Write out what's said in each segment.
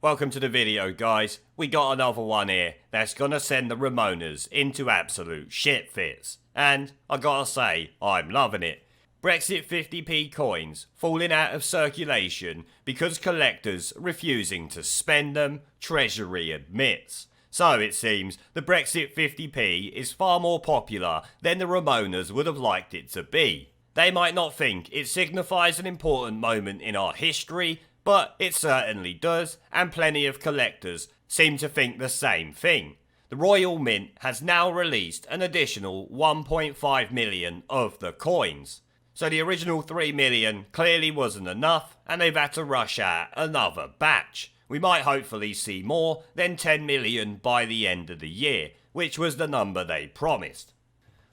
Welcome to the video, guys. We got another one here that's gonna send the Remoaners into absolute shit fits. And I gotta say, I'm loving it. Brexit 50p coins falling out of circulation because collectors refusing to spend them, Treasury admits. So it seems the Brexit 50p is far more popular than the Remoaners would have liked it to be. They might not think it signifies an important moment in our history, but it certainly does, and plenty of collectors seem to think the same thing. The Royal Mint has now released an additional 1.5 million of the coins. So the original 3 million clearly wasn't enough, and they've had to rush out another batch. We might hopefully see more than 10 million by the end of the year, which was the number they promised.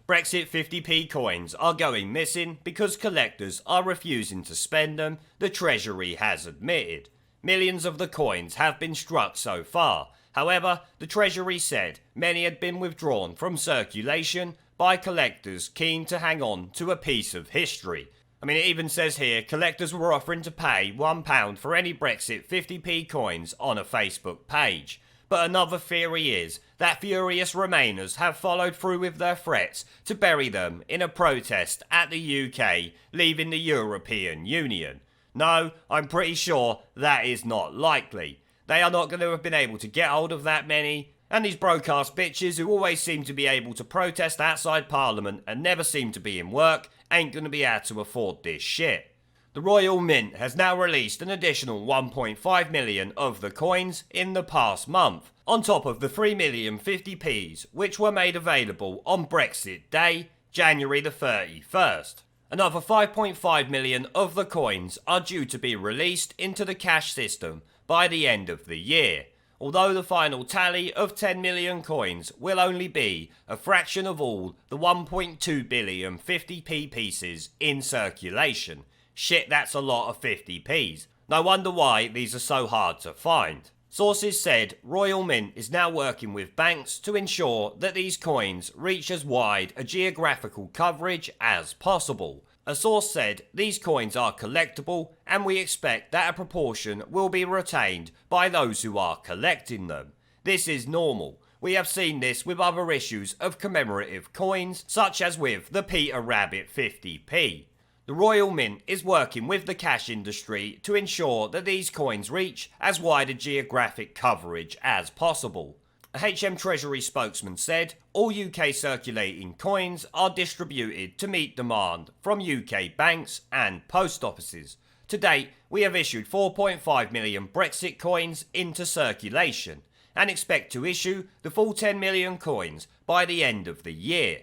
Brexit 50p coins are going missing because collectors are refusing to spend them, the Treasury has admitted. Millions of the coins have been struck so far. However, the Treasury said many had been withdrawn from circulation by collectors keen to hang on to a piece of history. I mean, it even says here collectors were offering to pay £1 for any Brexit 50p coins on a Facebook page. But another theory is that furious Remainers have followed through with their threats to bury them in a protest at the UK leaving the European Union. No, I'm pretty sure that is not likely. They are not going to have been able to get hold of that many, and these broke-ass bitches who always seem to be able to protest outside Parliament and never seem to be in work ain't going to be able to afford this shit. The Royal Mint has now released an additional 1.5 million of the coins in the past month, on top of the 3 million 50p's which were made available on Brexit Day, January the 31st. Another 5.5 million of the coins are due to be released into the cash system by the end of the year, although the final tally of 10 million coins will only be a fraction of all the 1.2 billion 50p pieces in circulation. Shit, that's a lot of 50p's. No wonder why these are so hard to find. Sources said Royal Mint is now working with banks to ensure that these coins reach as wide a geographical coverage as possible. A source said these coins are collectible and we expect that a proportion will be retained by those who are collecting them. This is normal. We have seen this with other issues of commemorative coins, such as with the Peter Rabbit 50p. The Royal Mint is working with the cash industry to ensure that these coins reach as wide a geographic coverage as possible. A HM Treasury spokesman said all UK circulating coins are distributed to meet demand from UK banks and post offices. To date, we have issued 4.5 million Brexit coins into circulation and expect to issue the full 10 million coins by the end of the year.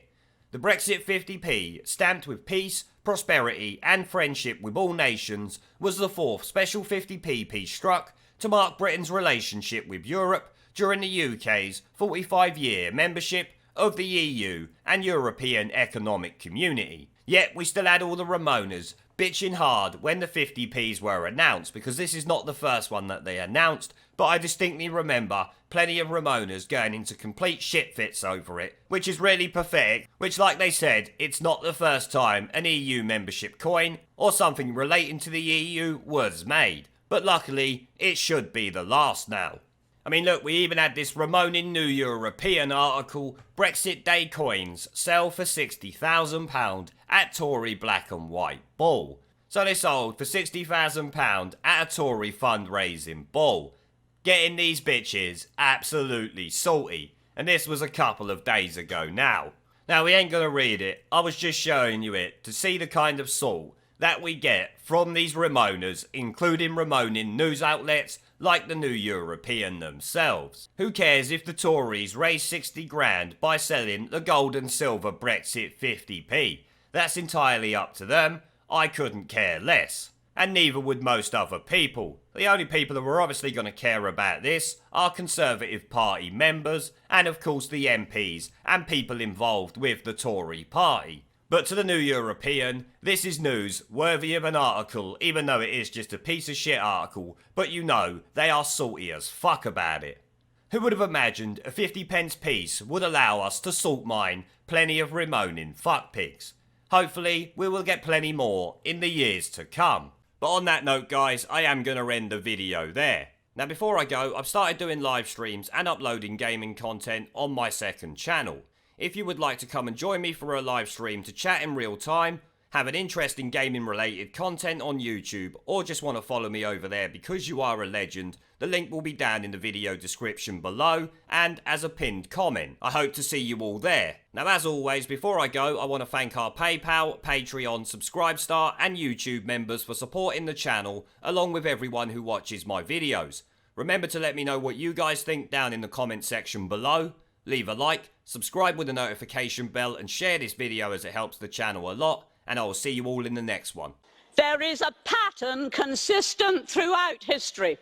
The Brexit 50p, stamped with peace, prosperity and friendship with all nations, was the fourth special 50p piece struck to mark Britain's relationship with Europe during the UK's 45-year membership of the EU and European Economic Community. Yet we still had all the Remoaners bitching hard when the 50p's were announced, because this is not the first one that they announced, but I distinctly remember plenty of Remoaners going into complete shit fits over it, which is really pathetic, which, like they said, it's not the first time an EU membership coin or something relating to the EU was made, but luckily it should be the last now. I mean, look, we even had this Remoaning New European article, Brexit Day coins sell for £60,000 at Tory Black and White Ball. So they sold for £60,000 at a Tory fundraising ball. Getting these bitches absolutely salty. And this was a couple of days ago now. Now, we ain't gonna read it, I was just showing you it to see the kind of salt that we get from these Remoaners, including Remoaning news outlets like the New European themselves. Who cares if the Tories raise 60 grand by selling the gold and silver Brexit 50p? That's entirely up to them. I couldn't care less. And neither would most other people. The only people who are obviously going to care about this are Conservative Party members and of course the MPs and people involved with the Tory party. But to the New European, this is news worthy of an article, even though it is just a piece of shit article, but you know, they are salty as fuck about it. Who would have imagined a 50p piece would allow us to salt mine plenty of Remoaning fuckpigs? Hopefully, we will get plenty more in the years to come. But on that note, guys, I am going to end the video there. Now, before I go, I've started doing live streams and uploading gaming content on my second channel. If you would like to come and join me for a live stream to chat in real time, have an interest in gaming related content on YouTube, or just want to follow me over there because you are a legend, the link will be down in the video description below and as a pinned comment. I hope to see you all there. Now, as always, before I go, I want to thank our PayPal, Patreon, Subscribestar and YouTube members for supporting the channel, along with everyone who watches my videos. Remember to let me know what you guys think down in the comment section below. Leave a like, subscribe with the notification bell and share this video as it helps the channel a lot. And I will see you all in the next one. There is a pattern consistent throughout history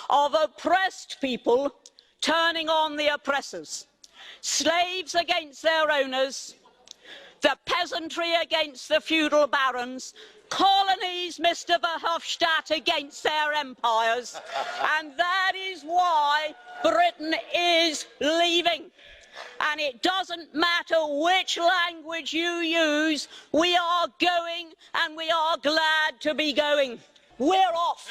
of oppressed people turning on the oppressors, slaves against their owners, the peasantry against the feudal barons, colonies, Mr. Verhofstadt, against their empires. And that is why Britain is leaving. And it doesn't matter which language you use, we are going and we are glad to be going. We're off.